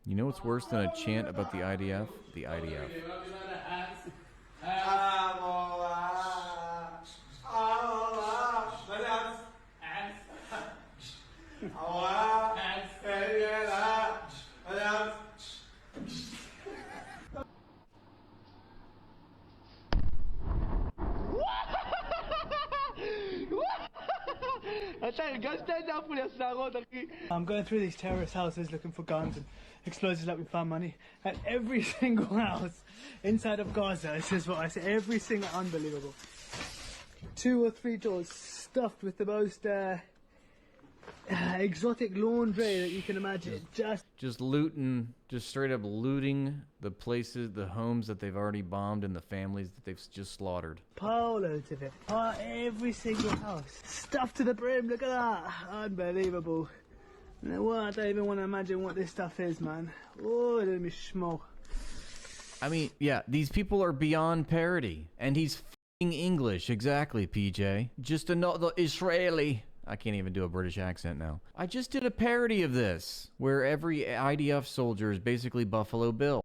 You know what's worse than a chant about the IDF? The IDF. I'm going through these terrorist houses looking for guns and explosives like we found money. At every single house inside of Gaza, this is what I say, every single, unbelievable. 2 or 3 doors stuffed with the most exotic laundry that you can imagine. Just looting, just straight up looting the places, the homes that they've already bombed and the families that they've just slaughtered. Loads of it. Every single house. Stuffed to the brim, look at that. Unbelievable. Well, I don't even want to imagine what this stuff is, man. Oh, let me schmo. I mean, yeah, these people are beyond parody. And he's f***ing English, exactly, PJ. Just another Israeli. I can't even do a British accent now. I just did a parody of this, where every IDF soldier is basically Buffalo Bill.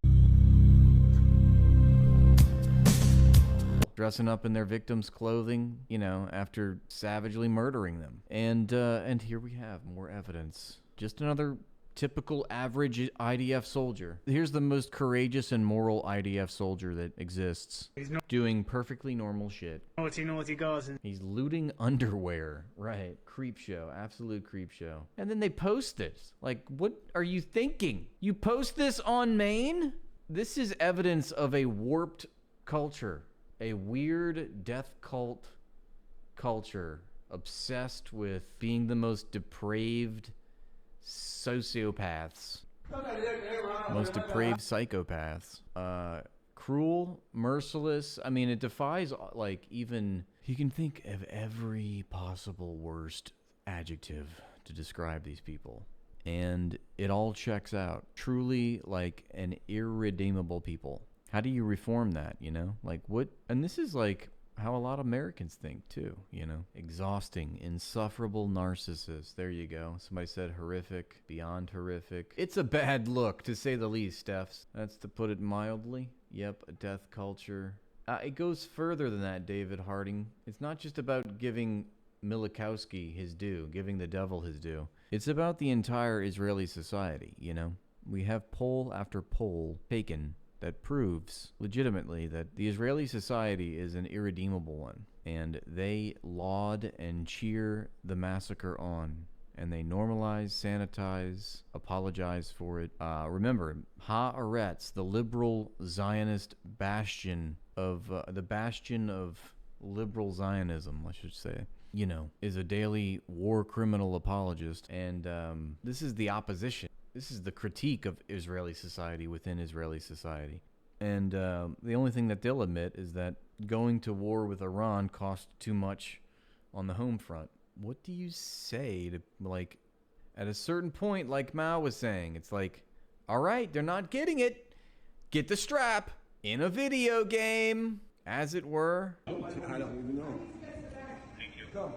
Dressing up in their victims' clothing, you know, after savagely murdering them. And here we have more evidence. Just another typical average IDF soldier. Here's the most courageous and moral IDF soldier that exists. He's not doing perfectly normal shit. Naughty Gazan. He's looting underwear. Right. Creep show. Absolute creep show. And then they post this. Like, what are you thinking? You post this on Maine? This is evidence of a warped culture. A weird death cult culture obsessed with being the most depraved sociopaths, most depraved psychopaths, cruel, merciless. I mean, it defies, like, even, you can think of every possible worst adjective to describe these people, and it all checks out. Truly, like, an irredeemable people. How do you reform that, you know? Like, what? And this is, like, how a lot of Americans think, too, you know? Exhausting, insufferable narcissists. There you go. Somebody said horrific, beyond horrific. It's a bad look, to say the least, Stephs. That's to put it mildly. Yep, a death culture. It goes further than that, David Harding. It's not just about giving Milikowski his due, giving the devil his due. It's about the entire Israeli society, you know? We have poll after poll taken that proves legitimately that the Israeli society is an irredeemable one, and they laud and cheer the massacre on, and they normalize, sanitize, apologize for it. Remember, Haaretz, the liberal Zionist bastion of liberal Zionism, I should say, you know, is a daily war criminal apologist, and this is the opposition. This is the critique of Israeli society within Israeli society. And the only thing that they'll admit is that going to war with Iran cost too much on the home front. What do you say to, like, at a certain point, like Mao was saying, it's like, all right, they're not getting it. Get the strap in a video game, as it were. I don't even know. Thank you. Come.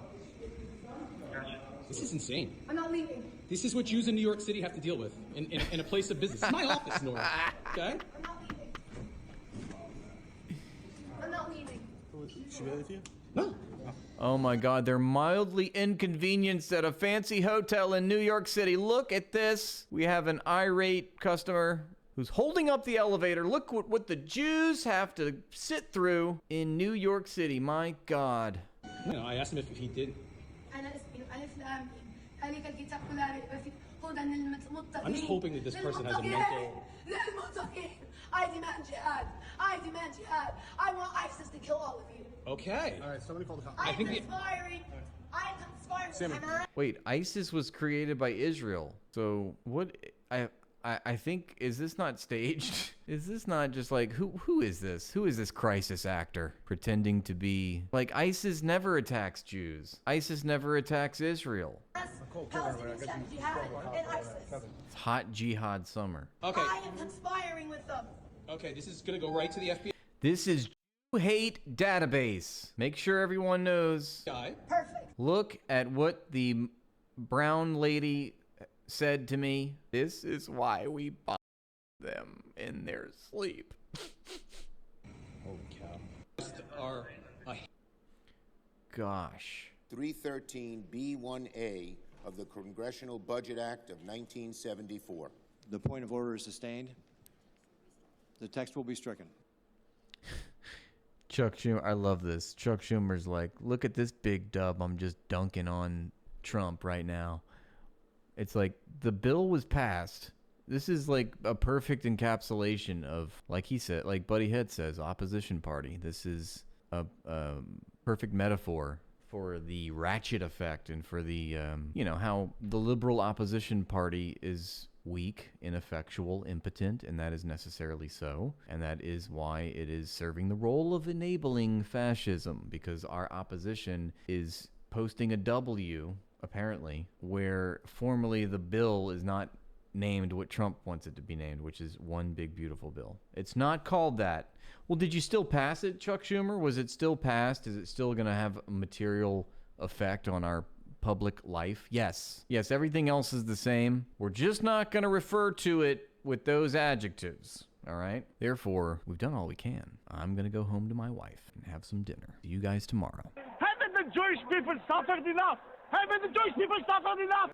This is insane. I'm not leaving. This is what Jews in New York City have to deal with in a place of business. It's my office, Nora. Okay? I'm not leaving. I'm not leaving. She ready for you? No. Oh my God, they're mildly inconvenienced at a fancy hotel in New York City. Look at this. We have an irate customer who's holding up the elevator. Look what the Jews have to sit through in New York City. My God. You know, I asked him if he did. I'm just hoping that this person has a mental... I demand jihad. I demand jihad. I want ISIS to kill all of you. Okay. All right, somebody call the cops. I think I'm conspiring. Wait, ISIS was created by Israel. So what? I think, is this not staged? Is this not just like, who is this? Who is this crisis actor pretending to be, like, ISIS never attacks Jews. ISIS never attacks Israel. It's hot jihad summer. Okay. I am conspiring with them. Okay, this is gonna go right to the FBI. This is Jew Hate Database. Make sure everyone knows. Perfect. Look at what the brown lady said to me. This is why we them in their sleep. Holy cow. Are Gosh. 313B1A of the Congressional Budget Act of 1974. The point of order is sustained. The text will be stricken. Chuck Schumer, I love this. Chuck Schumer's like, look at this big dub. I'm just dunking on Trump right now. It's like the bill was passed. This is like a perfect encapsulation of, like he said, like Buddy Head says, opposition party. This is a perfect metaphor for the ratchet effect and for the, how the liberal opposition party is weak, ineffectual, impotent, and that is necessarily so. And that is why it is serving the role of enabling fascism, because our opposition is posting a W, apparently, where formally the bill is not named what Trump wants it to be named, which is one big beautiful bill. It's not called that. Well, did you still pass it, Chuck Schumer? Was it still passed? Is it still going to have a material effect on our public life? Yes. Yes, everything else is the same. We're just not going to refer to it with those adjectives. All right? Therefore, we've done all we can. I'm going to go home to my wife and have some dinner. See you guys tomorrow. Haven't the Jewish people suffered enough? Haven't the Jewish people suffered enough?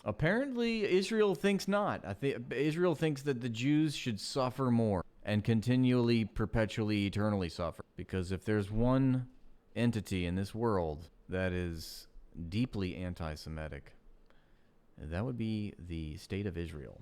Apparently, Israel thinks not. Israel thinks that the Jews should suffer more and continually, perpetually, eternally suffer. Because if there's one entity in this world that is deeply anti-Semitic, that would be the state of Israel.